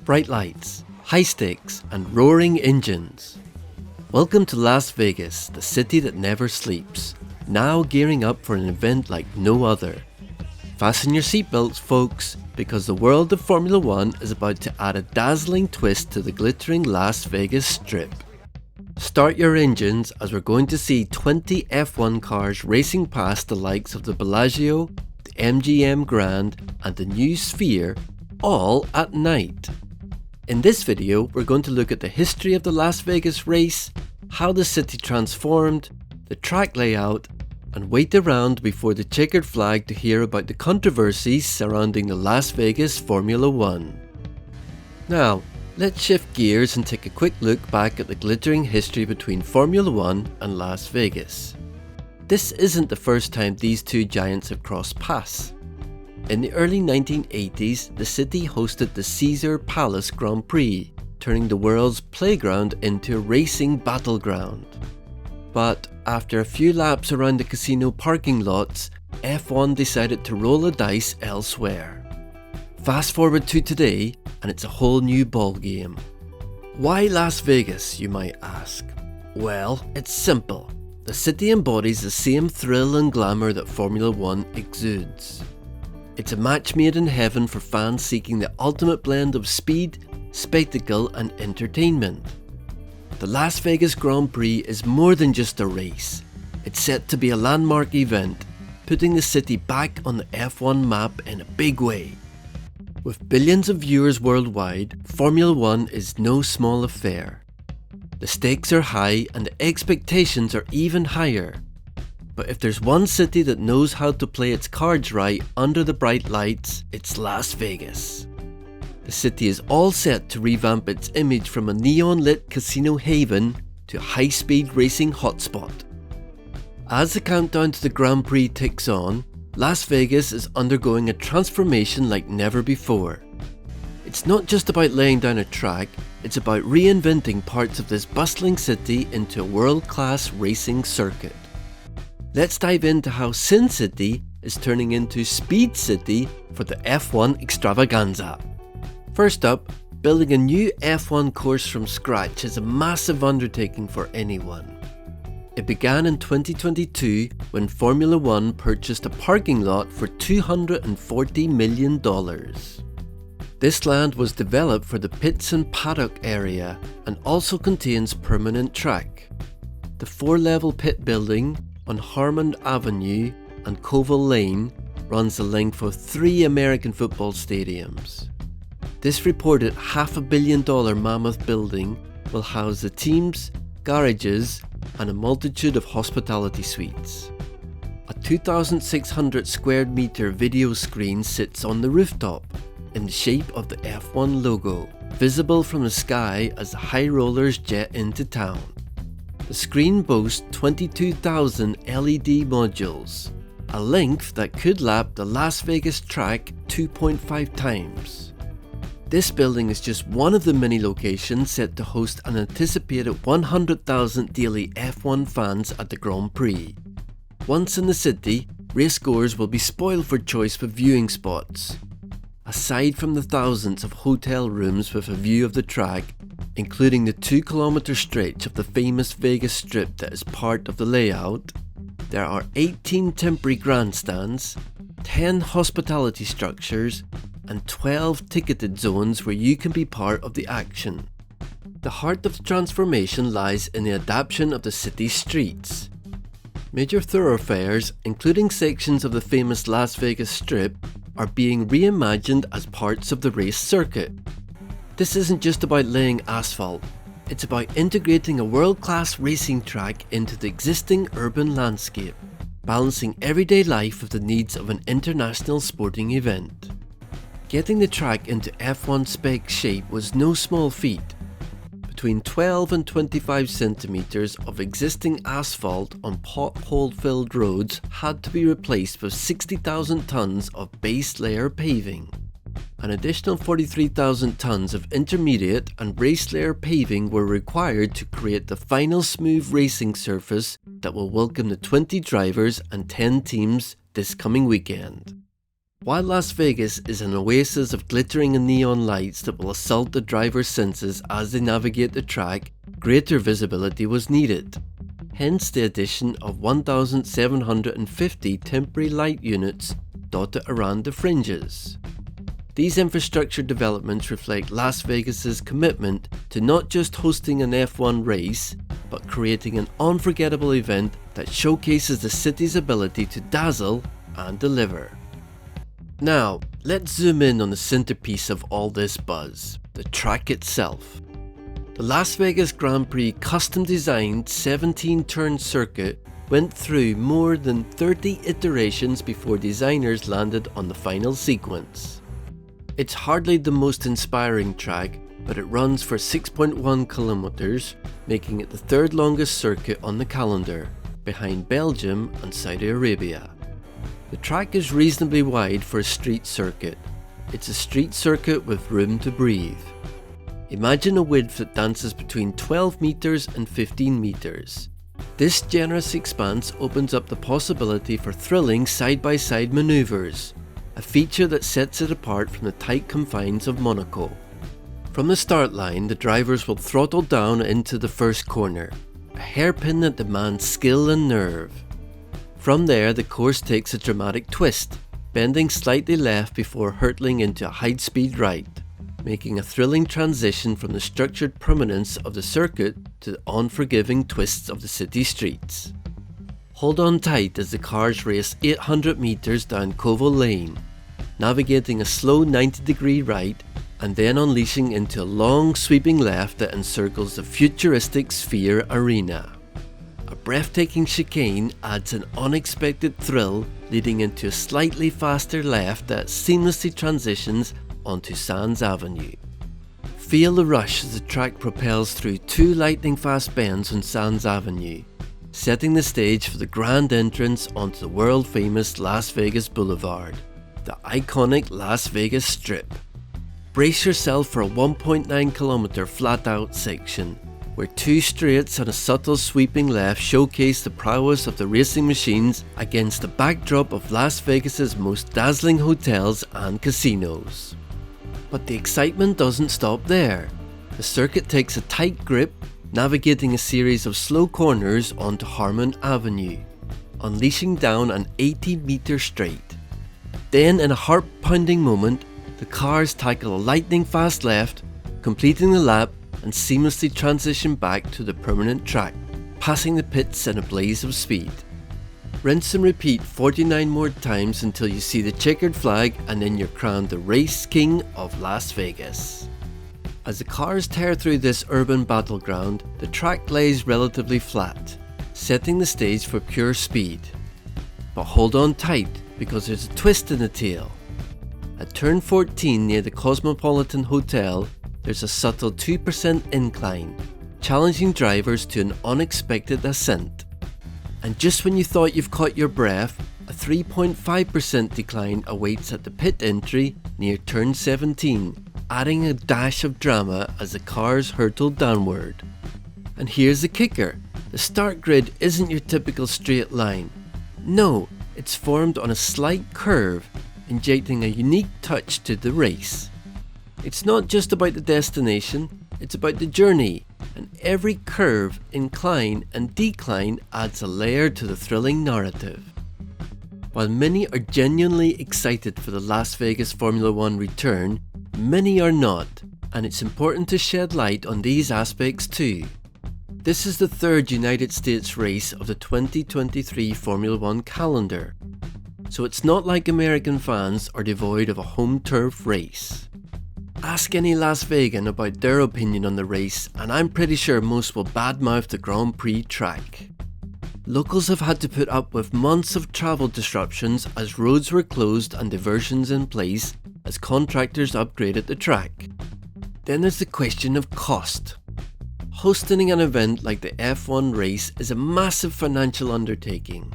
bright lights, high stakes, and roaring engines. Welcome to Las Vegas, the city that never sleeps, now gearing up for an event like no other. Fasten your seatbelts, folks, because the world of Formula One is about to add a dazzling twist to the glittering Las Vegas Strip. Start your engines as we're going to see 20 F1 cars racing past the likes of the Bellagio, the MGM Grand, and the new Sphere, all at night. In this video, we're going to look at the history of the Las Vegas race, how the city transformed, the track layout, and wait around before the checkered flag to hear about the controversies surrounding the Las Vegas Formula One. Now, let's shift gears and take a quick look back at the glittering history between Formula One and Las Vegas. This isn't the first time these two giants have crossed paths. In the early 1980s, the city hosted the Caesar Palace Grand Prix, turning the world's playground into a racing battleground. But after a few laps around the casino parking lots, F1 decided to roll the dice elsewhere. Fast forward to today, and it's a whole new ballgame. Why Las Vegas, you might ask? Well, it's simple. The city embodies the same thrill and glamour that Formula One exudes. It's a match made in heaven for fans seeking the ultimate blend of speed, spectacle, and entertainment. The Las Vegas Grand Prix is more than just a race. It's set to be a landmark event, putting the city back on the F1 map in a big way. With billions of viewers worldwide, Formula One is no small affair. The stakes are high and the expectations are even higher. But if there's one city that knows how to play its cards right under the bright lights, it's Las Vegas. The city is all set to revamp its image from a neon-lit casino haven to a high-speed racing hotspot. As the countdown to the Grand Prix ticks on, Las Vegas is undergoing a transformation like never before. It's not just about laying down a track, it's about reinventing parts of this bustling city into a world-class racing circuit. Let's dive into how Sin City is turning into Speed City for the F1 extravaganza. First up, building a new F1 course from scratch is a massive undertaking for anyone. It began in 2022 when Formula One purchased a parking lot for $240 million. This land was developed for the pits and paddock area and also contains permanent track. The 4-level pit building on Harmon Avenue and Covell Lane runs the length of 3 American football stadiums. This reported $500 million mammoth building will house the teams, garages, and a multitude of hospitality suites. A 2,600 square meter video screen sits on the rooftop, in the shape of the F1 logo, visible from the sky as the high rollers jet into town. The screen boasts 22,000 LED modules, a length that could lap the Las Vegas track 2.5 times. This building is just one of the many locations set to host an anticipated 100,000 daily F1 fans at the Grand Prix. Once in the city, racegoers will be spoiled for choice for viewing spots. Aside from the thousands of hotel rooms with a view of the track, including the 2-kilometer stretch of the famous Vegas Strip that is part of the layout, there are 18 temporary grandstands, 10 hospitality structures, and 12 ticketed zones where you can be part of the action. The heart of the transformation lies in the adaptation of the city's streets. Major thoroughfares, including sections of the famous Las Vegas Strip, are being reimagined as parts of the race circuit. This isn't just about laying asphalt, it's about integrating a world-class racing track into the existing urban landscape, balancing everyday life with the needs of an international sporting event. Getting the track into F1 spec shape was no small feat. Between 12 and 25 centimeters of existing asphalt on pothole-filled roads had to be replaced with 60,000 tons of base layer paving. An additional 43,000 tons of intermediate and race layer paving were required to create the final smooth racing surface that will welcome the 20 drivers and 10 teams this coming weekend. while Las Vegas is an oasis of glittering and neon lights that will assault the driver's senses as they navigate the track, greater visibility was needed. Hence the addition of 1,750 temporary light units dotted around the fringes. These infrastructure developments reflect Las Vegas's commitment to not just hosting an F1 race, but creating an unforgettable event that showcases the city's ability to dazzle and deliver. Now, let's zoom in on the centerpiece of all this buzz, the track itself. The Las Vegas Grand Prix custom-designed 17-turn circuit went through more than 30 iterations before designers landed on the final sequence. It's hardly the most inspiring track, but it runs for 6.1 kilometers, making it the third longest circuit on the calendar, behind Belgium and Saudi Arabia. The track is reasonably wide for a street circuit. It's a street circuit with room to breathe. Imagine a width that dances between 12 meters and 15 meters. This generous expanse opens up the possibility for thrilling side-by-side maneuvers, a feature that sets it apart from the tight confines of Monaco. From the start line, the drivers will throttle down into the first corner, a hairpin that demands skill and nerve. From there, the course takes a dramatic twist, bending slightly left before hurtling into a high-speed right, making a thrilling transition from the structured permanence of the circuit to the unforgiving twists of the city streets. Hold on tight as the cars race 800 meters down Koval Lane, navigating a slow 90-degree right and then unleashing into a long sweeping left that encircles the futuristic Sphere Arena. A breathtaking chicane adds an unexpected thrill, leading into a slightly faster left that seamlessly transitions onto Sands Avenue. Feel the rush as the track propels through two lightning-fast bends on Sands Avenue, setting the stage for the grand entrance onto the world-famous Las Vegas Boulevard, the iconic Las Vegas Strip. Brace yourself for a 1.9 kilometer flat-out section, where two straights and a subtle sweeping left showcase the prowess of the racing machines against the backdrop of Las Vegas's most dazzling hotels and casinos. But the excitement doesn't stop there. The circuit takes a tight grip, navigating a series of slow corners onto Harmon Avenue, unleashing down an 80-meter straight. Then, in a heart-pounding moment, the cars tackle a lightning-fast left, completing the lap and seamlessly transition back to the permanent track, passing the pits in a blaze of speed. Rinse and repeat 49 more times until you see the checkered flag, and then you're crowned the race king of Las Vegas. As the cars tear through this urban battleground, the track lays relatively flat, setting the stage for pure speed. But hold on tight, because there's a twist in the tale. At turn 14 near the Cosmopolitan Hotel, there's a subtle 2% incline, challenging drivers to an unexpected ascent. And just when you thought you've caught your breath, a 3.5% decline awaits at the pit entry near turn 17, adding a dash of drama as the cars hurtle downward. And here's the kicker, the start grid isn't your typical straight line. No, it's formed on a slight curve, injecting a unique touch to the race. It's not just about the destination, it's about the journey, and every curve, incline and decline adds a layer to the thrilling narrative. While many are genuinely excited for the Las Vegas Formula One return, many are not, and it's important to shed light on these aspects too. This is the third United States race of the 2023 Formula One calendar, so it's not like American fans are devoid of a home turf race. Ask any Las Vegan about their opinion on the race, and I'm pretty sure most will badmouth the Grand Prix track. Locals have had to put up with months of travel disruptions as roads were closed and diversions in place as contractors upgraded the track. Then there's the question of cost. Hosting an event like the F1 race is a massive financial undertaking.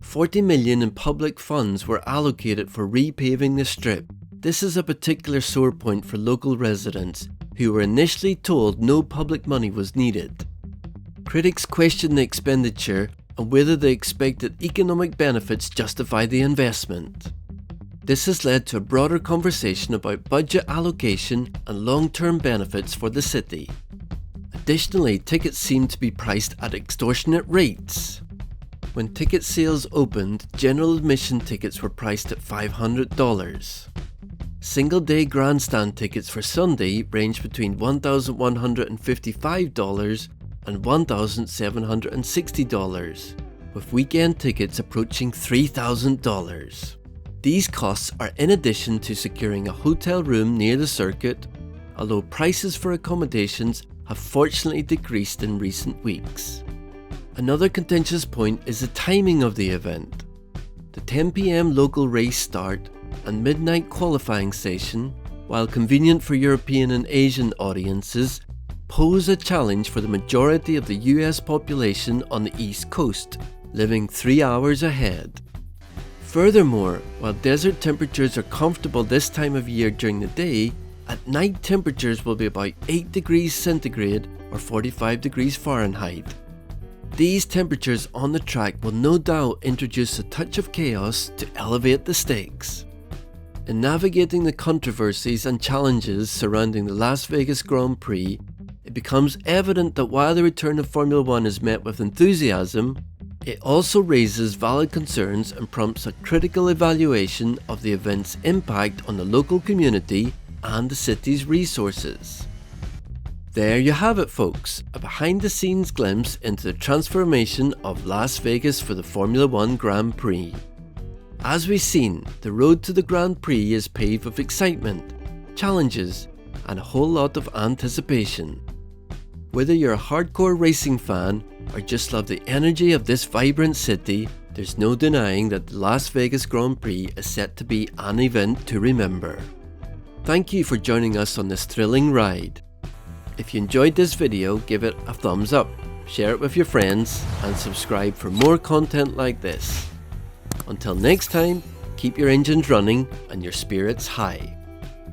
$40 million in public funds were allocated for repaving the strip. This is a particular sore point for local residents, who were initially told no public money was needed. Critics question the expenditure and whether the expected economic benefits justify the investment. This has led to a broader conversation about budget allocation and long-term benefits for the city. Additionally, tickets seem to be priced at extortionate rates. When ticket sales opened, general admission tickets were priced at $500. Single-day grandstand tickets for Sunday range between $1,155 and $1,760, with weekend tickets approaching $3,000. These costs are in addition to securing a hotel room near the circuit, although prices for accommodations have fortunately decreased in recent weeks. Another contentious point is the timing of the event. The 10 p.m. local race start and midnight qualifying session, while convenient for European and Asian audiences, pose a challenge for the majority of the US population on the East Coast, living 3 hours ahead. Furthermore, while desert temperatures are comfortable this time of year during the day, at night temperatures will be about 8 degrees centigrade or 45 degrees Fahrenheit. These temperatures on the track will no doubt introduce a touch of chaos to elevate the stakes. In navigating the controversies and challenges surrounding the Las Vegas Grand Prix, it becomes evident that while the return of Formula One is met with enthusiasm, it also raises valid concerns and prompts a critical evaluation of the event's impact on the local community and the city's resources. There you have it, folks, a behind-the-scenes glimpse into the transformation of Las Vegas for the Formula One Grand Prix. As we've seen, the road to the Grand Prix is paved with excitement, challenges, and a whole lot of anticipation. Whether you're a hardcore racing fan or just love the energy of this vibrant city, there's no denying that the Las Vegas Grand Prix is set to be an event to remember. Thank you for joining us on this thrilling ride. If you enjoyed this video, give it a thumbs up, share it with your friends, and subscribe for more content like this. Until next time, keep your engines running and your spirits high.